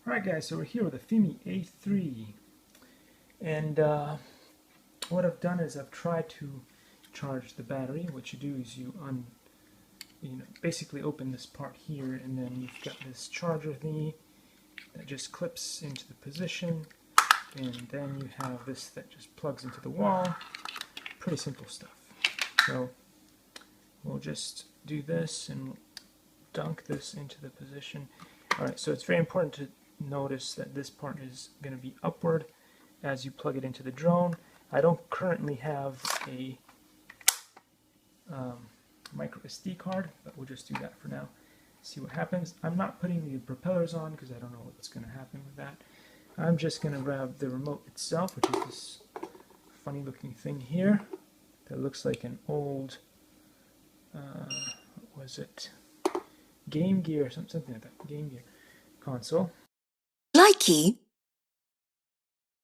Alright guys, so we're here with a Fimi A3, and what I've done is I've tried to charge the battery. What you do is you basically open this part here, and then you've got this charger thingy that just clips into the position, and then you have this that just plugs into the wall. Pretty simple stuff. So we'll just do this and dunk this into the position. Alright, so it's very important to notice that this part is going to be upward as you plug it into the drone. I don't currently have a micro SD card, but we'll just do that for now. See what happens. I'm not putting the propellers on because I don't know what's going to happen with that. I'm just going to grab the remote itself, which is this funny looking thing here that looks like an old what was it? Game Gear, something like that. Game Gear console. Likey.